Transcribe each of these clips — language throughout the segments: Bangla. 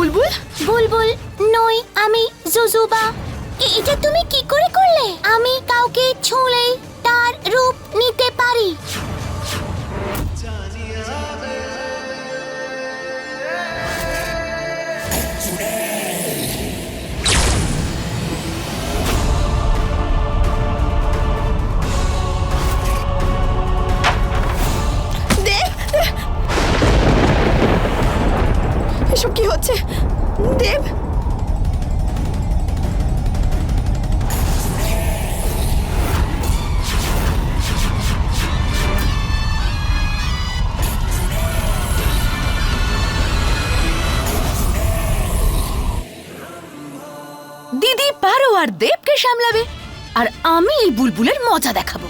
বুলবুল? বুলবুল নই, আমি জুজুবা। এটা তুমি কি করে করলে? আমি কাউকে ছুঁলেই তার রূপ নিতে পারি। দেব, এসব কি হচ্ছে? দেব, দিদি পারো আর দেবকে সামলাবে, আর আমি এই বুলবুলের মজা দেখাবো।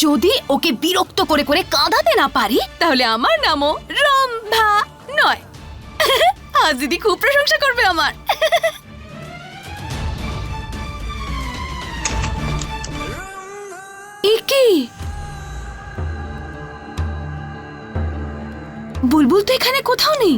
যদি ওকে বিরক্ত করে করে কাঁদাতে না পারি, তাহলে আমার নামও রম্ভা নয়। আজ দিদি খুব প্রশংসা করবে আমার। কি বুলবুল তো এখানে কোথাও নেই।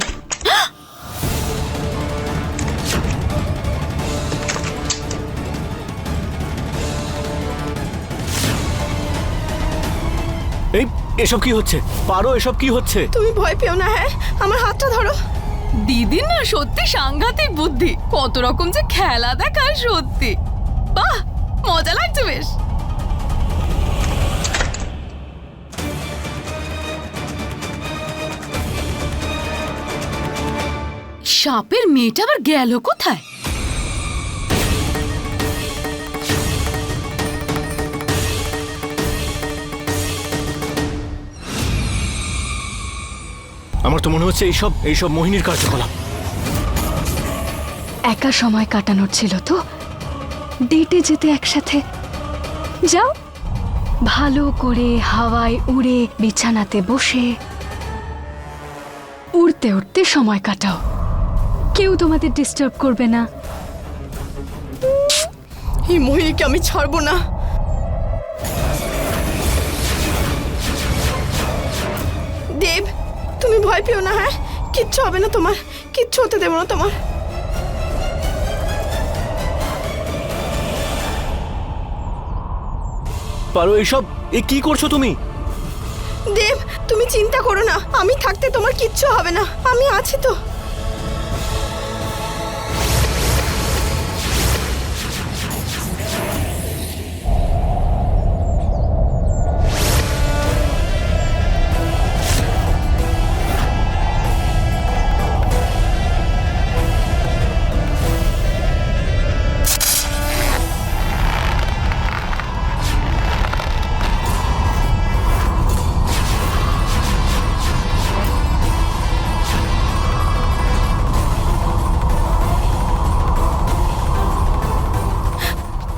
এই এসব কি হচ্ছে? পারো, এসব কি হচ্ছে? তুমি ভয় পেও না। হ্যাঁ, আমার হাতটা ধরো। দিদির না সত্যি সাংঘাতিক বুদ্ধি, কত রকম যে খেলা দেখায় সত্যি। বাহ, মজা লাগছে বেশ। সাপের মেয়েটা আবার গেল কোথায়? আমার তো মনে হচ্ছে এইসব মোহিনীর কার্যকলাপ। একা সময় কাটানোর ছিল তো, ডেটে যেতে একসাথে। যাও, ভালো করে হাওয়ায় উড়ে বিছানাতে বসে উড়তে উড়তে সময় কাটাও। কেউ তোমাদের ডিস্টার্ব করবে না। এই মোহিনীকে আমি ছাড়বো না। দেব, তুমি ভয় পেও না। হ্যাঁ, কিচ্ছু হবে না তোমার, কিচ্ছু হতে দেবো না তোমার। পারো, কি করছো তুমি? দেব, তুমি চিন্তা করো না, আমি থাকতে তোমার কিচ্ছু হবে না, আমি আছি তো।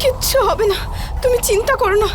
কিচ্ছু হবে না, তুমি চিন্তা করো না।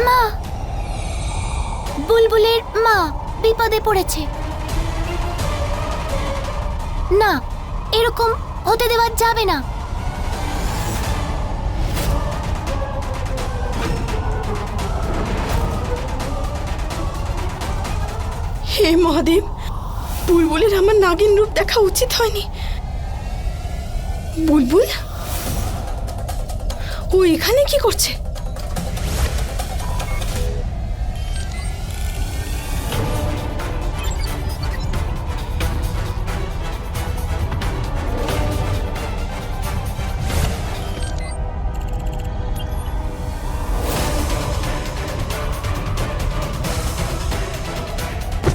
মা, বুলবুলের মা বিপদে পড়েছে। না, এরকম হতে দেওয়া যাবে না। হে মহাদেব, বুলবুলের আমার নাগিন রূপ দেখা উচিত হয়নি। বুলবুল, ও এখানে কি করছে?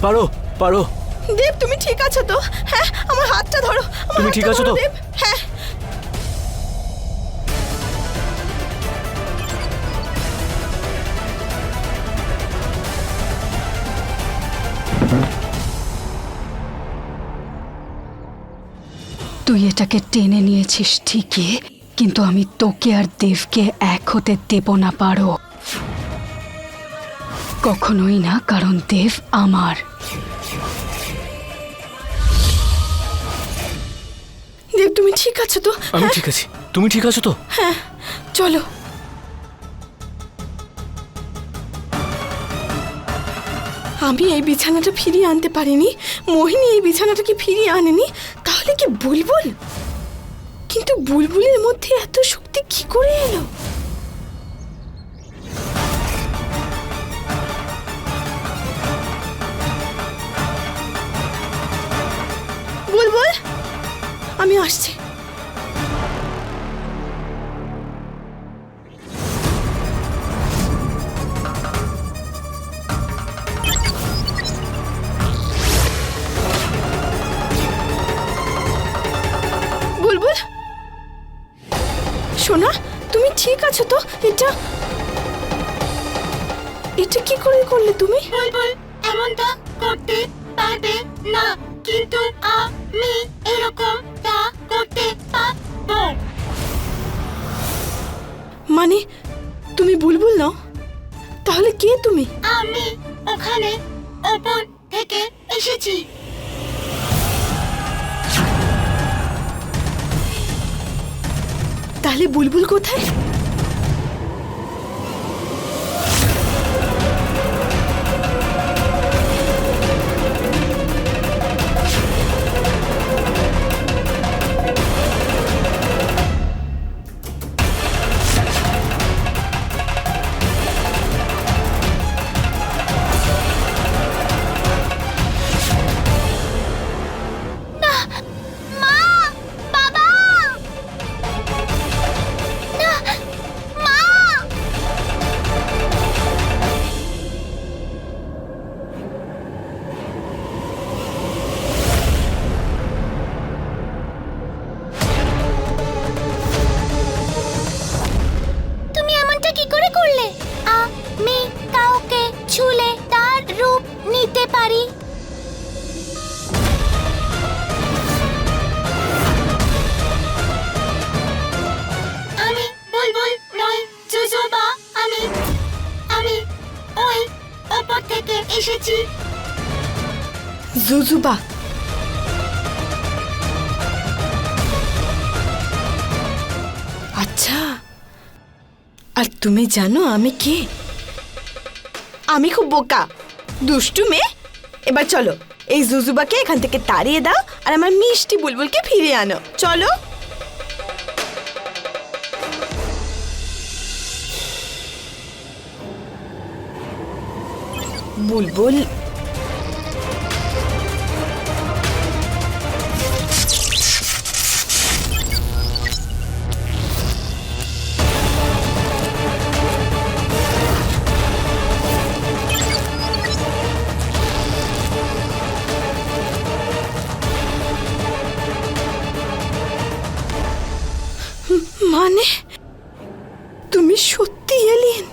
পারো, পারো, দেব, তুমি ঠিক আছো তো? হ্যাঁ, আমার হাতটা ধরো। আমার তুমি ঠিক হাতটা আছো ধরো, তো? দেব। হ্যাঁ। তুই এটাকে টেনে নিয়েছিস ঠিকই, কিন্তু আমি তোকে আর দেবকে এক হতে দেব না পারো। কখনোই না, কারণ দেব আমার। দেব তুমি ঠিক আছো তো? আমি ঠিক আছি, তুমি ঠিক আছো তো? চলো। আমি এই বিছানাটা ফিরিয়ে আনতে পারিনি, মোহিনী এই বিছানাটাকে ফিরিয়ে আনেনি, তাহলে কি বুলবুল? কিন্তু বুলবুলের মধ্যে এত শক্তি কি করে এলো? বুলবুল, আমি আসছি। বুলবুল, সোনা, তুমি ঠিক আছো তো? এটা এটা কি করে করলে তুমি? বুলবুল এমনটা করতে পারবে না, কিন্তু আমি এরকমটা করতে পারবো। মানে তুমি বুলবুল নাও? তাহলে কে তুমি? আমি ওখানে ওপর থেকে এসেছি। তাহলে বুলবুল কোথায়? মা, বাবা, না, মা। তুমি এমনটা কি করে করলে? আমি কাউকে ছুলে তার রূপ নিতে পারি। আমি বুলবুল নই, জুজুবা। আমি আমি ওই ওপর থেকে এসেছি। জুজুবা? আচ্ছা, আর তুমি জানো আমি কে? আমি খুব বোকা, দুষ্টু মেয়ে। এবার চলো, এই জুজুবাকে এখান থেকে তাড়িয়ে দাও আর আমার মিষ্টি বুলবুলকে ফিরিয়ে আনো। চলো। বুলবুল, মানে তুমি সত্যি এলিয়েন?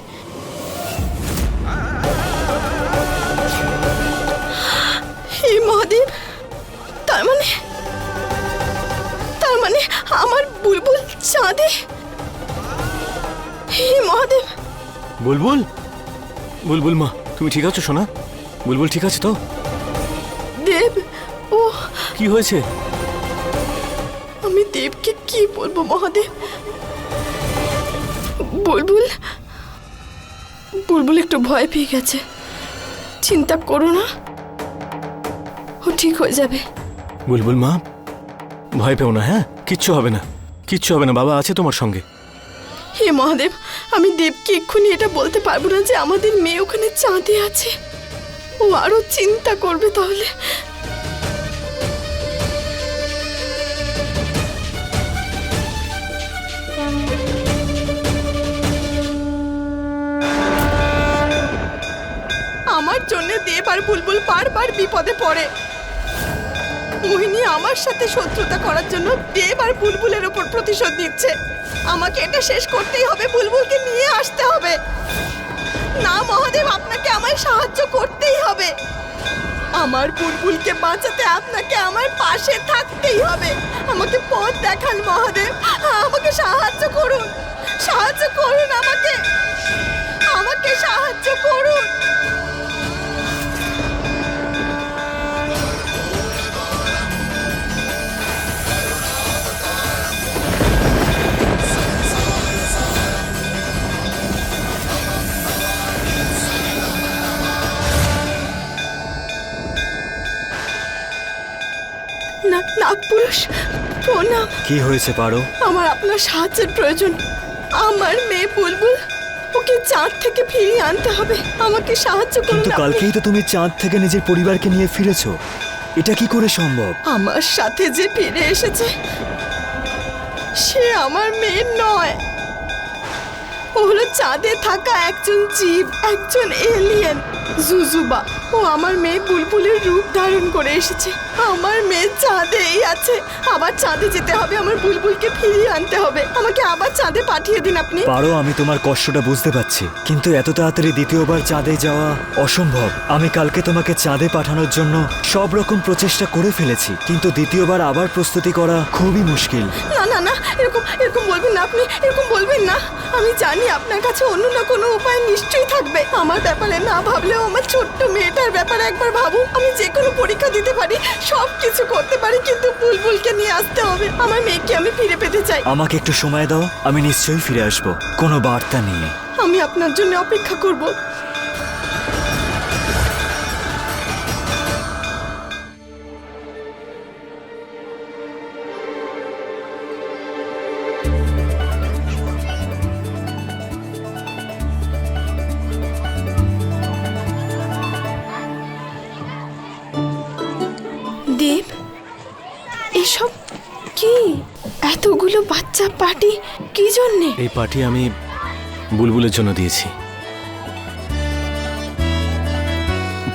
হে মহাদেব, তার মানে আমার বুলবুল চাঁদে। হে মহাদেব। বুলবুল, বুলবুল মা, তুমি ঠিক আছো সোনা? বুলবুল ঠিক আছে তো? দেব, ও কি হয়েছে? আমি দেবকে কি বলবো মহাদেব? বুলবুল বুলবুল একটু ভয় পেয়ে গেছে। চিন্তা করো না, ও ঠিক হয়ে যাবে। বুলবুল মা, ভয় পেও না, হ্যাঁ? কিচ্ছু হবে না, কিচ্ছু হবে না, বাবা আছে তোমার সঙ্গে। হে মহাদেব, আমি দেবকে এক্ষুনি এটা বলতে পারবো না যে আমাদের মেয়ে ওখানে চাঁদে আছে। ও আরো চিন্তা করবে তাহলে। আমার জন্য দেব আর বুলবুল বারবার বিপদে পড়ে। মোহিনী আমার সাথে শত্রুতা করার জন্য দেব আর বুলবুলের ওপর প্রতিশোধ নিচ্ছে। আমাকে এটা শেষ করতেই হবে, বুলবুলকে নিয়ে আসতে হবে। না মহাদেব, আপনাকে আমায় সাহায্য করতেই হবে। আমার বুলবুলকে বাঁচাতে আপনাকে আমার পাশে থাকতেই হবে। আমাকে পথ দেখান মহাদেব, আমাকে সাহায্য করুন, সাহায্য করুন আমাকে, আমাকে সাহায্য করুন। নাগপুরুষ প্রণাম। কি হয়েছে পারো? আমার আপনার সাহায্যের প্রয়োজন। আমার মেয়ে বুলবুল, ওকে চাঁদ থেকে ফিরিয়ে আনতে হবে। আমাকে সাহায্য করুন কিন্তু আপনি। কালকেই তো তুমি চাঁদ থেকে নিজের পরিবারকে নিয়ে ফিরেছো, এটা কি করে সম্ভব? আমার সাথে যে ফিরে এসেছে সে আমার মেয়ে নয়, ও হলো চাঁদে থাকা একজন জীব, একজন এলিয়েন, জুজুবা। ও আমার মেয়ে বুলবুলের রূপ ধারণ করে এসেছে। আমার মেয়ে চাঁদেই আছে। আবার চাঁদে যেতে হবে, আমার বুলবুলকে ফিরিয়ে আনতে হবে। আমাকে আবার চাঁদে পাঠিয়ে দিন আপনি। পারো, আমি তোমার কষ্টটা বুঝতে পারছি, কিন্তু এত তাড়াতাড়ি দ্বিতীয়বার চাঁদে যাওয়া অসম্ভব। আমি কালকে তোমাকে চাঁদে পাঠানোর জন্য সব রকম প্রচেষ্টা করে ফেলেছি, কিন্তু দ্বিতীয়বার আবার প্রস্তুতি করা খুবই মুশকিল। না না না, এরকম এরকম বলবেন না আপনি, এরকম বলবেন না। আমি জানি আপনার কাছে অন্য না কোনো উপায় নিশ্চয়ই থাকবে। আমার ব্যাপারে না ভাবলেও আমার ছোট্ট মেয়েটার ব্যাপারে একবার ভাবুন। আমি যে কোনো পরীক্ষা দিতে পারি, সব কিছু করতে পারি, কিন্তু বুলবুলকে নিয়ে আসতে হবে। আমার মেয়েকে আমি ফিরে পেতে চাই। আমাকে একটু সময় দাও, আমি নিশ্চয়ই ফিরে আসবো কোনো বার্তা নিয়ে। আমি আপনার জন্য অপেক্ষা করব। দেব, এসব কি? এতগুলো বাচ্চা পার্টি কি জন্যে? এই পার্টি আমি বুলবুলের জন্য দিয়েছি।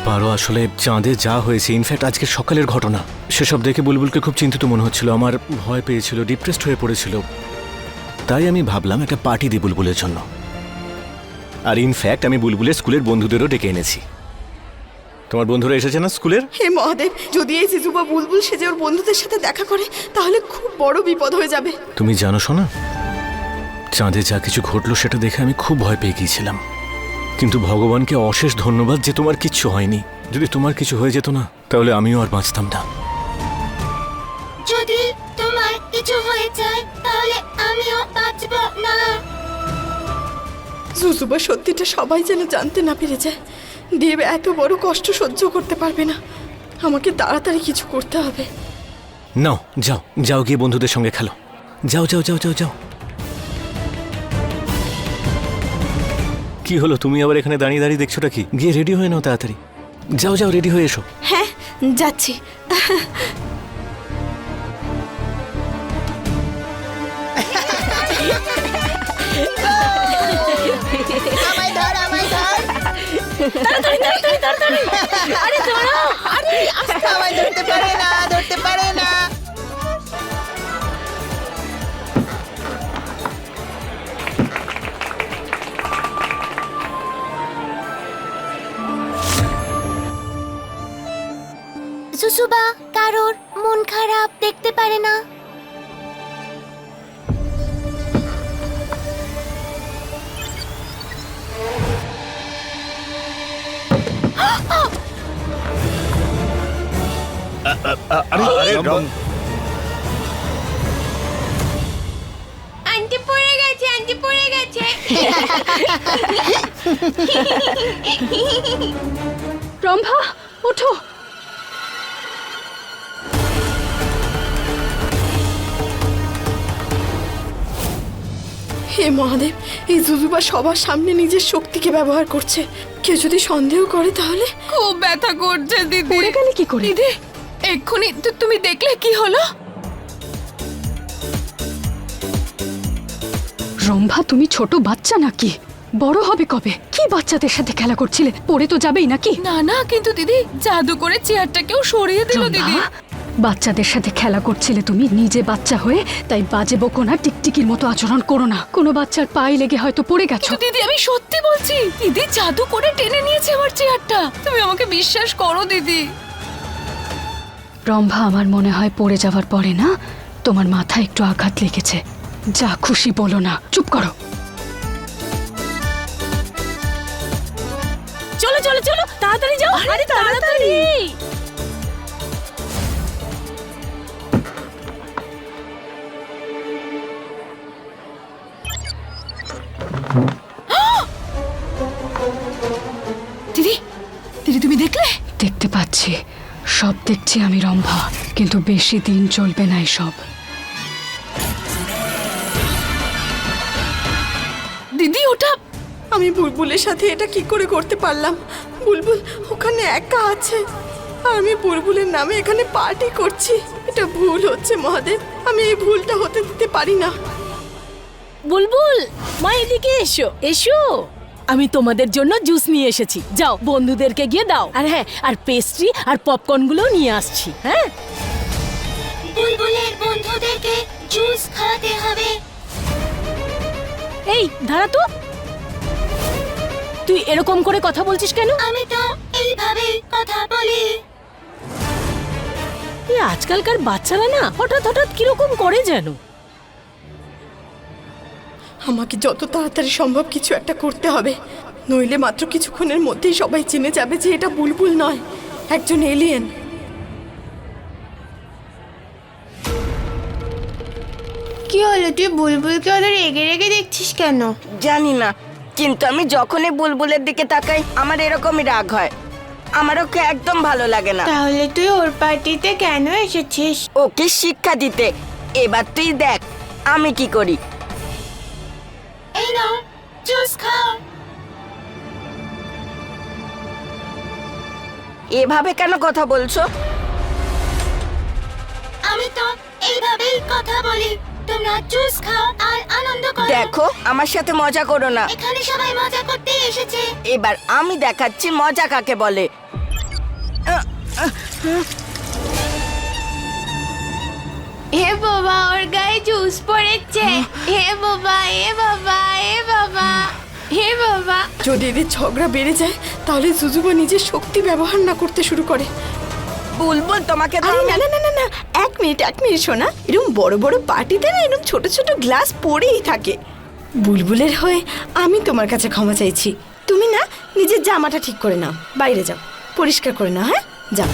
পারো, আসলে চাঁদে যা হয়েছে, ইনফ্যাক্ট আজকে সকালের ঘটনা, সেসব দেখে বুলবুলকে খুব চিন্তিত মনে হচ্ছিল। আমার ভয় পেয়েছিল, ডিপ্রেসড হয়ে পড়েছিল। তাই আমি ভাবলাম একটা পার্টি দিই বুলবুলের জন্য। আর ইনফ্যাক্ট আমি বুলবুলের স্কুলের বন্ধুদেরও ডেকে এনেছি। তোমার বন্ধুরা এসেছে না স্কুলের? হে মহাদেব, যদি এই জিজুবা বুলবুল সেজে ওর বন্ধুদের সাথে দেখা করে তাহলে খুব বড় বিপদ হয়ে যাবে। তুমি জানো শোনা, চাঁদে যা কিছু ঘটলো সেটা দেখে আমি খুব ভয় পেয়ে গিয়েছিলাম, কিন্তু ভগবানকে অশেষ ধন্যবাদ যে তোমার কিচ্ছু হয়নি। যদি তোমার কিছু হয়ে যেত না তাহলে আমিও আর বাঁচতাম না। যদি তোমার কিছু হয়ে যায় তাহলে আমিও বাঁচব না। জুজুবা সত্যিটা সবাই যেন জানতে না পেরে যায়। দেব এত বড় কষ্ট সহ্য করতে পারবে না। আমাকে তাড়াতাড়ি কিছু করতে হবে। নাও, যাও যাও, গিয়ে বন্ধুদের সঙ্গে খেলো। যাও যাও যাও যাও যাও। কি হলো, তুমি আবার এখানে দাঁড়িয়ে দাঁড়িয়ে দেখছোটা কি? গিয়ে রেডি হয়ে নাও তাড়াতাড়ি। যাও যাও, রেডি হয়ে এসো। হ্যাঁ, যাচ্ছি। আমায় ধর, আমায় ধর। আরে আস্তে, আমায় ধরতে পারে না, ধরতে পারে না। জুজুবা কারোর মন খারাপ দেখতে পারে না। আন্টি পড়ে গেছে, আন্টি পড়ে গেছে। রম্ভা, ওঠো। হে মহাদেব, এই জুজুবা সবার সামনে নিজের শক্তিকে ব্যবহার করছে। কেউ যদি সন্দেহ করে তাহলে? খুব ব্যথা করছে দিদি। পড়ে গেলে কি করে? দিদি, এক্ষুনি তুমি দেখলে কি হলো? রম্ভা, তুমি ছোট বাচ্চা নাকি? বড় হবে কবে? কি বাচ্চাদের সাথে খেলা করছিলে? পড়ে তো যাবেই নাকি? না না, কিন্তু দিদি জাদু করে চেয়ারটাকেও সরিয়ে দিল দিদি। রম্ভা, বাচ্চাদের সাথে খেলা করছিলে তুমি, নিজে বাচ্চা হয়ে। তাই বাজে বকো না, টিকটিকির মতো আচরণ করো না। কোনো বাচ্চার পায়ে লেগে হয়তো পড়ে গেছো। কিন্তু দিদি, আমি সত্যি বলছি, দিদি জাদু করে টেনে নিয়েছে আমার চেয়ারটা। তুমি আমাকে বিশ্বাস করো দিদি। রম্ভা, আমার মনে হয় পড়ে যাওয়ার পরে না তোমার মাথায় একটু আঘাত লেগেছে। যা খুশি বলো না, চুপ করো। চলো চলো চলো, তাড়াতাড়ি যাও। আরে তাড়াতাড়ি। দিদি, দিদি তুমি দেখলে? দেখতে পাচ্ছি, সব দেখছি আমি রম্ভা, কিন্তু বেশি দিন চলবে না এসব। দিদি ওটা আমি বুলবুলের সাথে এটা কি করে করতে পারলাম? বুলবুল ওখানে একা আছে আর আমি বুলবুলের নামে এখানে পার্টি করছি। এটা ভুল হচ্ছে মহাদেব, আমি এই ভুলটা হতে দিতে পারি না। বুলবুল, মা এদিকে এসো এসো, আমি তোমাদের জন্য জুস নিয়ে এসেছি। যাও বন্ধুদেরকে গিয়ে দাও। আর হ্যাঁ, আর পেস্ট্রি আর পপকর্ন গুলো নিয়ে আসছি। হ্যাঁ, বুলবুলের বন্ধুদেরকে জুস খাওয়াতে হবে। এই দাঁড়া তো, তুই এরকম করে কথা বলছিস কেন? আমি তো এইভাবে কথা বলি। এই আজকালকার বাচ্চারা না হঠাৎ হঠাৎ কিরকম করে যেন। আমাকে যত তাড়াতাড়ি সম্ভব কিছু একটা করতে হবে, নইলে মাত্র কিছুক্ষণের মধ্যেই সবাই জেনে যাবে যে এটা বুলবুল নয়, একজন এলিয়েন। কি হলো, তুই বুলবুলকে ওদের রেগে রেগে দেখছিস কেন? জানি না, কিন্তু আমি যখনই বুলবুলের দিকে তাকাই আমার এরকমই রাগ হয়। আমার ওকে একদম ভালো লাগে না। তাহলে তুই ওর পার্টিতে কেন এসেছিস? ওকে শিক্ষা দিতে। এবার তুই দেখ আমি কি করি। এই নাও জুস খাও। এভাবে কেন কথা বলছো? আমি তো এইভাবেই কথা বলি। তোমরা জুস খাও আর আনন্দ করো। দেখো, আমার সাথে মজা করো না। এখানে সবাই মজা করতে এসেছে। এবার আমি দেখাচ্ছি মজা কাকে বলে। হে বাবা, ওর গায়ে জুস পড়েছে। হে বাবা, হে বাবা, হে বাবা, হে বাবা। যদি এদের ঝগড়া বেড়ে যায় তাহলে জুজুবা নিজের শক্তি ব্যবহার না করতে শুরু করে। বুলবুল তোমাকে তো আরে আমি- না না না না না, এক মিনিট শোনা, এরকম বড় বড় পার্টিতে না এরকম ছোট ছোট গ্লাস পড়েই থাকে। বুলবুলের হয়ে আমি তোমার কাছে ক্ষমা চাইছি। তুমি না নিজের জামাটা ঠিক করে নাও, বাইরে যাও, পরিষ্কার করে নাও। হ্যাঁ যাও।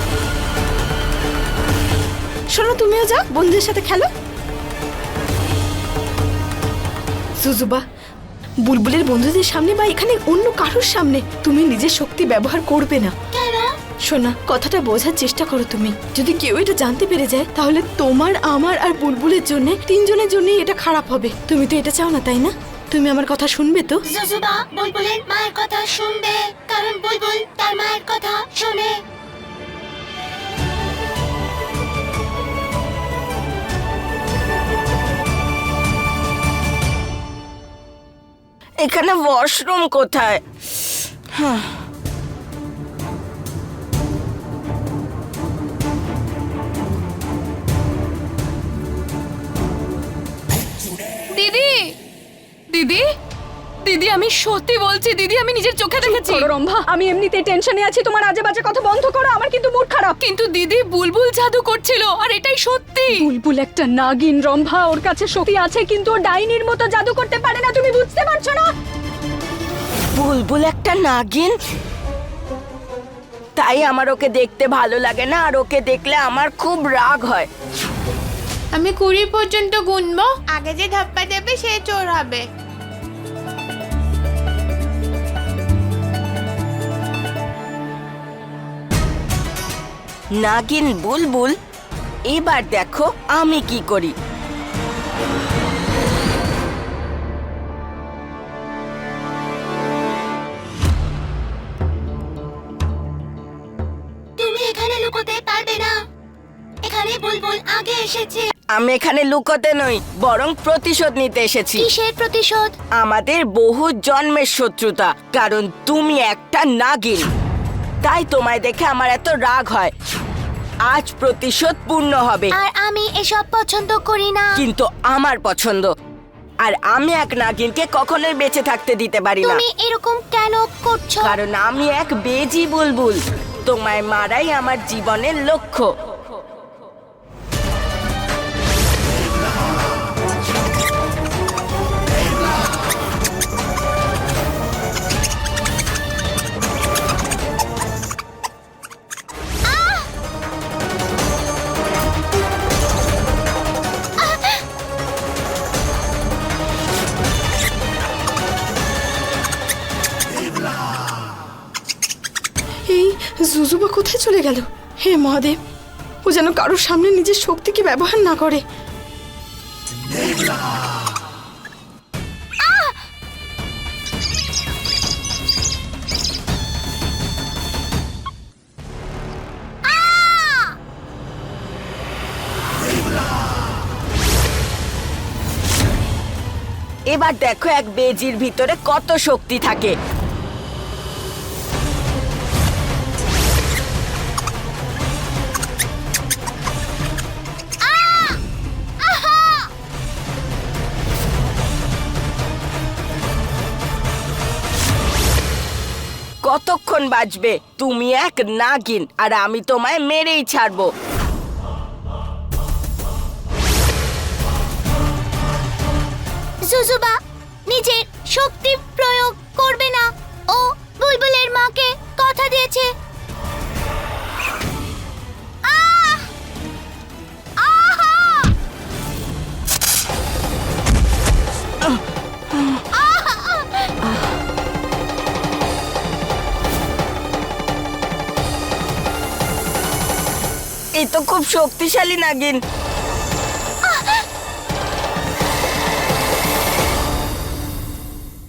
শোনো, তুমিও যাও, বন্ধুদের সাথে খেলো। জুজুবা, বুলবুলের বন্ধুদের সামনে বা এখানে অন্য কারোর সামনে তুমি নিজের শক্তি ব্যবহার করবে না। কেন? শোনা, কথাটা বোঝার চেষ্টা করো তুমি। যদি কেউ এটা জানতে পেরে যায় তাহলে তোমার, আমার আর বুলবুলের জন্য, তিনজনের জন্যই এটা খারাপ হবে। তুমি তো এটা চাও না, তাই না? তুমি আমার কথা শুনবে তো? জুজুবা বুলবুলের মায়ের কথা শুনবে, কারণ বুলবুল তার মায়ের কথা শোনে। এখানে ওয়াশরুম কোথায়? দিদি, দিদি, দিদি আমি সত্যি বলছি, দিদি আমি নিজের চোখে দেখেছি। রম্ভা, আমি এমনিতেই টেনশনে আছি, তোমার আজে বাজে কথা বন্ধ করো, আমার কিন্তু মুড খারাপ। কিন্তু দিদি বুলবুল জাদু করছিল আর এটাই সত্যি। বুলবুল একটা নাগিন রম্ভা, ওর কাছে শক্তি আছে কিন্তু ও ডাইনির মতো জাদু করতে পারে না, তুমি বুঝতে পারছো না? বুলবুল একটা নাগিন? তাই আমার ওকে দেখতে ভালো লাগে না, আর ওকে দেখলে আমার খুব রাগ হয়। আমি 20 পর্যন্ত গুনবো, আগে যে ধাপ্পা দেবে সে চোর হবে। নাগিন বুলবুল, এবার দেখো আমি কি করি। তুমি এখানে লুকোতে পারবে না। এখানে বুলবুল আগে এসেছে। আমি এখানে লুকোতে নই, বরং প্রতিশোধ নিতে এসেছি। কিসের প্রতিশোধ? আমাদের বহু জন্মের শত্রুতা, কারণ তুমি একটা নাগিন। তাই তোমায় দেখে আমার এত রাগ হয়। আজ প্রতিশোধ পূর্ণ হবে। আর আমি এসব পছন্দ করি না। কিন্তু আমার পছন্দ, আর আমি এক নাগিনকে কখনোই বেঁচে থাকতে দিতে পারি না। তুমি এরকম কেন করছো? কারণ আমি এক বেজি বুলবুল। তোমায় মারাই আমার জীবনের লক্ষ্য। জুজুবা কোথায় চলে গেল? হে মহাদেব, ও যেন কারোর সামনে নিজের শক্তিকে ব্যবহার না করে। এবার দেখো এক বেজির ভিতরে কত শক্তি থাকে। কতক্ষণ বাঁচবে? তুমি এক নাগিন, আর আমি তোমায় মেরেই ছাড়বো। জুজুবা নিজের শক্তি প্রয়োগ করবে না। ও বুলবুলের মাকে কথা দিয়েছে। আহ! আহা! এ তো খুব শক্তিশালী নাগিন।